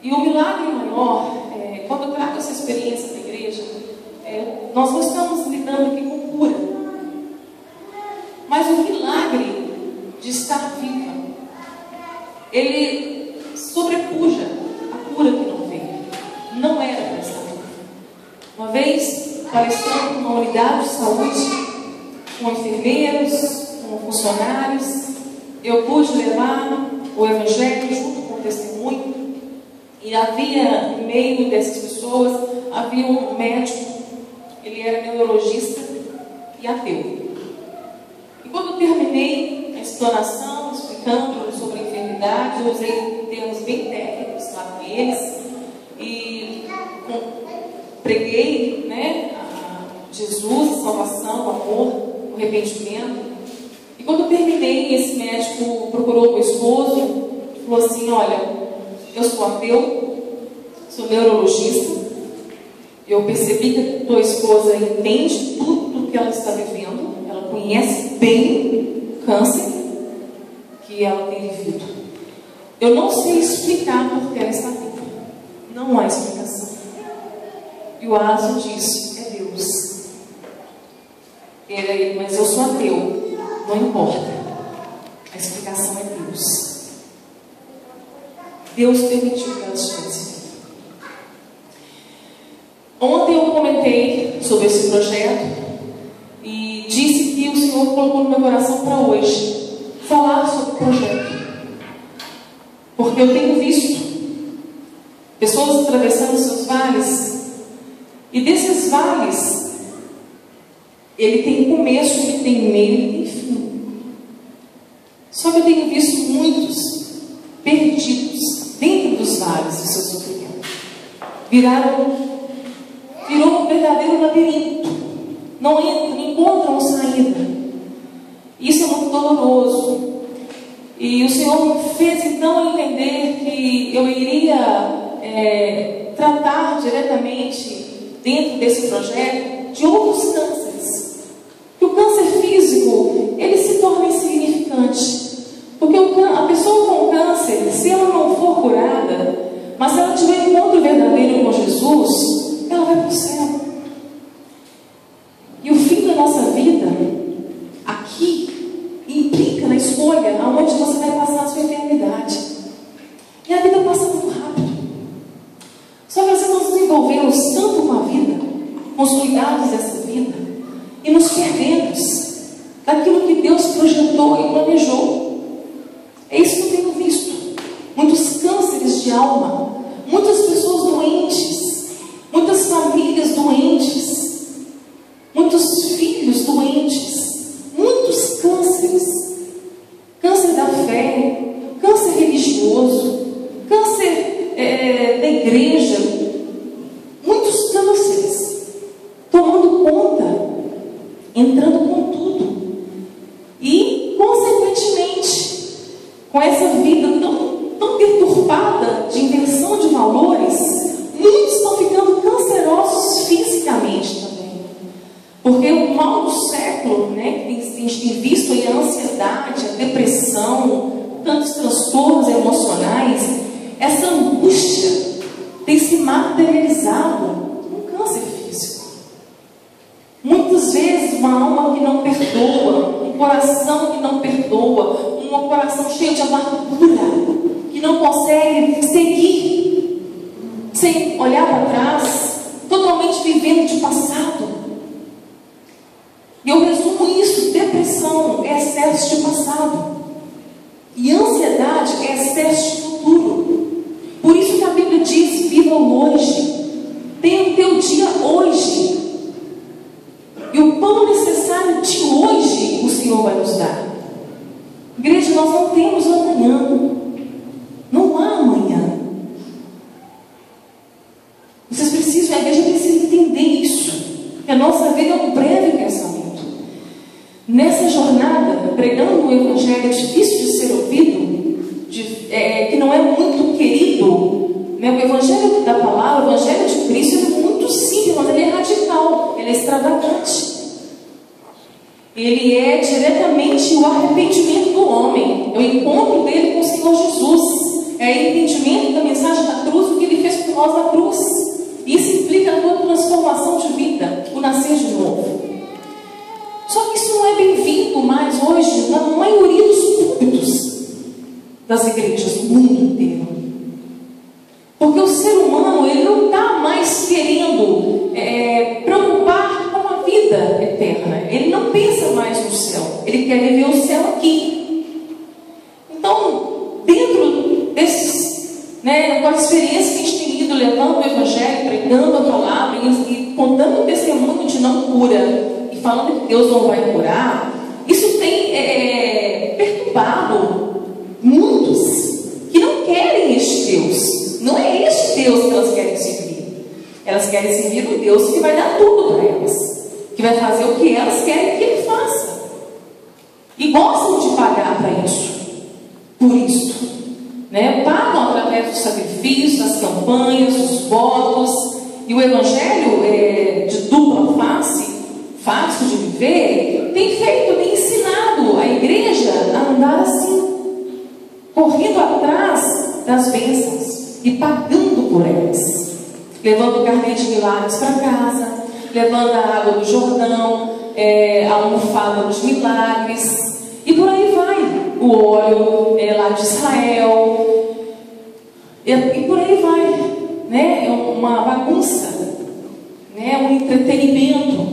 E o milagre maior, quando eu trago essa experiência da igreja, nós não estamos lidando aqui com cura, mas o milagre de estar viva, ele sobrepuja a cura que não veio. Não era para estar viva. Uma vez, palestrando numa unidade de saúde, com enfermeiros, com funcionários, eu pude levar o evangelho junto com o testemunho. E havia, no meio dessas pessoas, havia um médico, ele era neurologista e ateu. E quando eu terminei a explanação, explicando sobre a enfermidade, eu usei termos bem técnicos lá com eles, e preguei, a Jesus, a salvação, o amor, o arrependimento. E quando eu terminei, esse médico procurou o meu esposo e falou assim: olha, eu sou ateu, sou neurologista, eu percebi que a tua esposa entende tudo que ela está vivendo, ela conhece bem o câncer que ela tem vivido. Eu não sei explicar porque ela está viva, não há explicação. E o aso disso é Deus. Mas eu sou ateu, não importa, a explicação é Deus. Deus permitiu que ela estivesse viva. Ontem eu comentei sobre esse projeto e disse que o Senhor colocou no meu coração para hoje falar sobre o projeto, porque eu tenho visto pessoas atravessando seus vales, e desses vales ele tem começo, ele tem meio, ele tem fim. Só que eu tenho visto muitos perdidos dentro dos vales do seu sofrimento. Virou um verdadeiro labirinto. Não encontram saída. Isso é muito doloroso. E o Senhor me fez então entender que eu iria tratar diretamente dentro desse projeto de outros cânceres. Que o câncer físico, ele se torna insignificante. Porque a pessoa com câncer, se ela não for curada, mas se ela tiver um encontro verdadeiro com Jesus, ela vai para o céu. E o fim da nossa vida aqui implica na escolha aonde você vai passar a sua eternidade. E a vida passa muito rápido. Só que às vezes nós nos envolvemos tanto com a vida, com os cuidados dessa vida, e nos perdemos daquilo que Deus projetou e planejou. É isso que eu tenho visto. Muitos cânceres de alma, muitas pessoas doentes, muitas famílias doentes, muitos filhos doentes, muitos cânceres. Câncer da fé, câncer religioso, câncer da igreja, muitos cânceres tomando conta, entrando com tudo. E, consequentemente, com essa vida tão perturbada de inversão de valores, muitos estão ficando cancerosos fisicamente também. Porque o mal do século, que a gente tem visto aí, a ansiedade, a depressão, tantos transtornos emocionais, essa angústia tem se materializado no câncer físico. Muitas vezes uma alma que não perdoa, um coração que não perdoa, um coração cheio de amargura, que não consegue seguir sem olhar para trás, totalmente vivendo de passado. E eu resumo isso: depressão é excesso de passado, e ansiedade é excesso de futuro. Por isso que a Bíblia diz: viva o hoje, tenha o teu dia hoje, e o pão necessário de hoje o Senhor vai nos dar. Igreja, nós não temos amanhã, não há amanhã. Vocês precisam, a igreja precisa entender isso, que a nossa vida é um breve pensamento. Nessa jornada, pregando um evangelho difícil de ser ouvido, que não é muito querido, o evangelho da palavra, o evangelho de Cristo, é muito simples, mas ele é radical, ele é extravagante. Ele é diretamente o arrependimento do homem, é o encontro dele com o Senhor Jesus, é o entendimento da mensagem da cruz, das igrejas do mundo inteiro. Porque o ser humano, ele não está mais querendo preocupar com a vida eterna. Ele não pensa mais no céu. Ele quer viver o céu aqui. Então, dentro desses, com a experiência que a gente tem ido levando o Evangelho, pregando a palavra e contando o testemunho de não cura e falando que Deus não vai curar, isso tem perturbado muitos que não querem este Deus. Não é este Deus que elas querem servir. Elas querem servir um Deus que vai dar tudo para elas, que vai fazer o que elas querem que Ele faça. E gostam de pagar para isso, por isso. Pagam através dos sacrifícios, das campanhas, dos votos. E o Evangelho de dupla face, fácil de viver, tem ensinado a igreja a andar assim, correndo atrás das bênçãos e pagando por elas, levando o carnê de milagres para casa, levando a água do Jordão, a almofada dos milagres, e por aí vai. O óleo lá de Israel, e por aí vai. É uma bagunça, um entretenimento,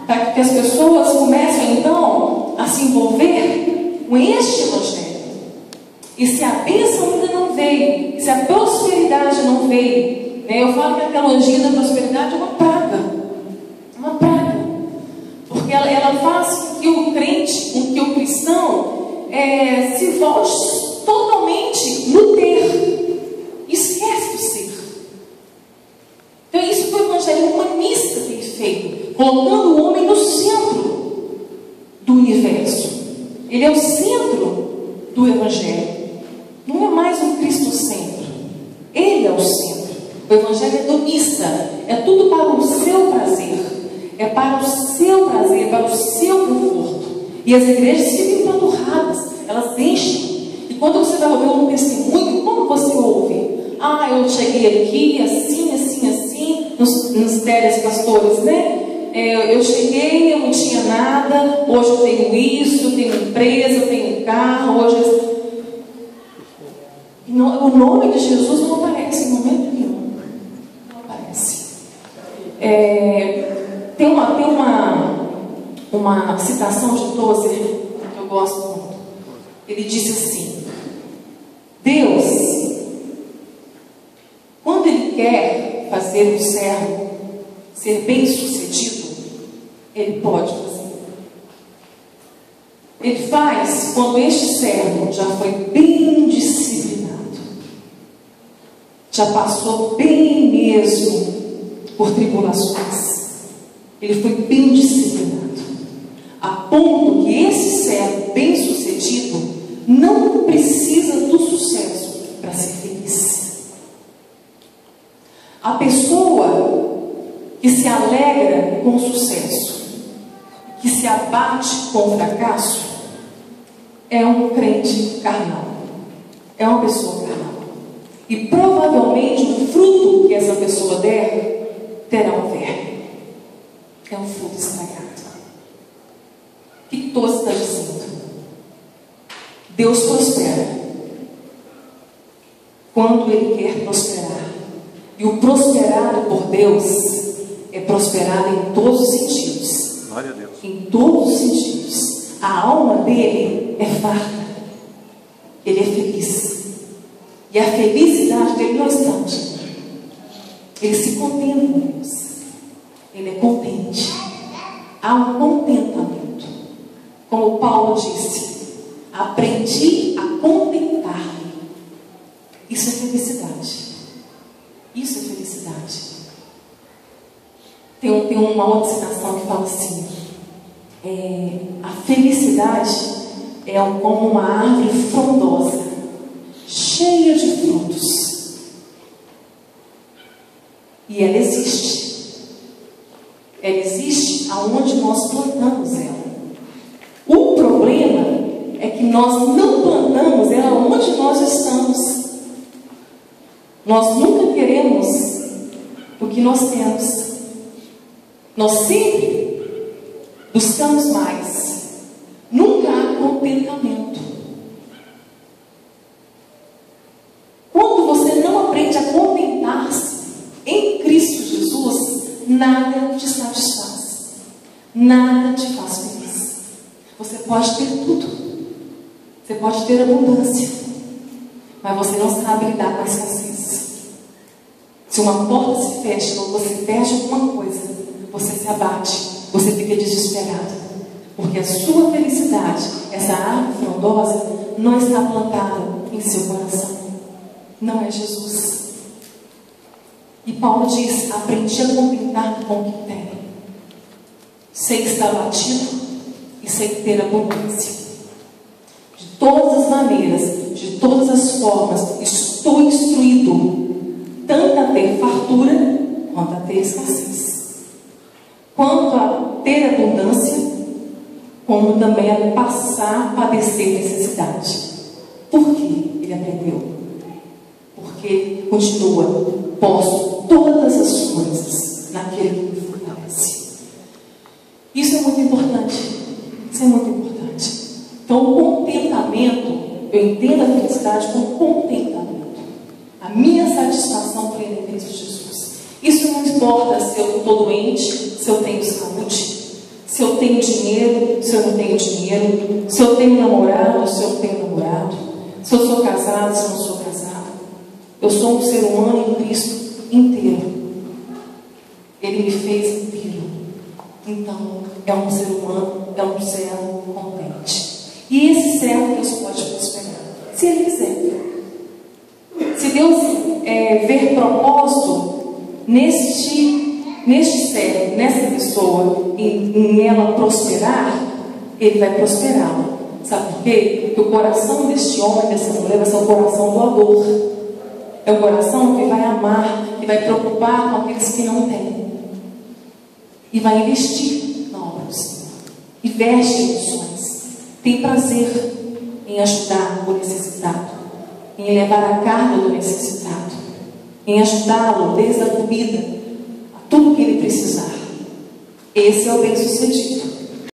para que as pessoas comecem então a se envolver com este Evangelho. E se a bênção ainda não veio, se a prosperidade não veio, eu falo que a teologia da prosperidade é uma praga. Uma praga. Porque ela faz com que o crente, com que o cristão se volte totalmente no ter. Esquece do ser. Então é isso que o Evangelho humanista tem feito, colocando o homem no centro do universo. Ele é o centro do Evangelho. Não é mais um Cristo-centro. Ele é o centro. O Evangelho é hedonista. É tudo para o seu prazer. É para o seu prazer, para o seu conforto. E as igrejas ficam empanturradas. Elas enchem. E quando você vai ouvir um testemunho, como você ouve? Eu cheguei aqui, assim, nos telespastores, eu cheguei, eu não tinha nada, hoje eu tenho isso, eu tenho empresa, eu tenho carro, hoje o nome de Jesus não aparece em momento nenhum. Não aparece. Tem uma citação de Tozer que eu gosto muito. Ele disse assim: Deus, quando Ele quer fazer um servo ser bem sucedido, Ele pode fazer. Ele faz quando este servo já foi bem disciplinado, já passou bem mesmo por tribulações. Ele foi bem disciplinado, a ponto que esse servo bem sucedido não precisa do sucesso para ser feliz. A pessoa que se alegra com o sucesso, que se abate com o fracasso, é um crente carnal, é uma pessoa carnal. E provavelmente o fruto que essa pessoa der terá um verme. É um fruto estragado. O que Tozer está dizendo? Deus prospera quando Ele quer prosperar. E o prosperado por Deus é prosperado em todos os sentidos. Glória a Deus. Em todos os sentidos. A alma dele é farta. Ele é feliz. E a felicidade dele não está no dinheiro. Ele se contenta com Deus. Ele é contente. Há um contentamento. Como Paulo disse, aprendi a contentar-me. Isso é felicidade. Isso é felicidade. Tem uma outra citação que fala assim: a felicidade é como uma árvore frondosa, cheia de frutos. E ela existe. Ela existe aonde nós plantamos ela. O problema é que nós não plantamos ela onde nós estamos. Nós nunca queremos o que nós temos. Nós sempre buscamos mais. Nunca há contentamento. nada te satisfaz, nada te faz feliz. Você pode ter tudo, você pode ter abundância, mas você não sabe lidar com a escassez. Se uma porta se fecha ou você perde alguma coisa, você se abate, você fica desesperado, porque a sua felicidade, essa árvore frondosa, não está plantada em seu coração. Não é Jesus. E Paulo diz: aprendi a contentar com o que tenho. Sei estar abatido e sei ter abundância. De todas as maneiras, de todas as formas, estou instruído tanto a ter fartura quanto a ter escassez, quanto a ter abundância, como também a passar a padecer necessidade. Por que ele aprendeu? Porque continua: posso todas as coisas naquele que me fortalece. Isso é muito importante. Isso é muito importante. Então, o contentamento, eu entendo a felicidade como contentamento. A minha satisfação plena em Cristo Jesus. Isso não importa se eu estou doente, se eu tenho saúde, se eu tenho dinheiro, se eu não tenho dinheiro, se eu tenho namorado, se eu não tenho namorado, se eu sou casado, se eu não sou casado. Eu sou um ser humano em Cristo inteiro. Ele me fez inteiro. Então, é um ser humano, é um servo contente. E esse servo Deus pode prosperar, se Ele quiser. Se Deus ver propósito neste servo, nessa pessoa, em ela prosperar, Ele vai prosperá-la. Sabe por quê? Porque o coração deste homem, dessa mulher, vai ser um coração doador. É um coração que vai amar, que vai preocupar com aqueles que não têm. E vai investir na obra do Senhor. Investe em missões. Tem prazer em ajudar o necessitado, em levar a carga do necessitado, em ajudá-lo desde a comida a tudo que ele precisar. Esse é o bem-sucedido.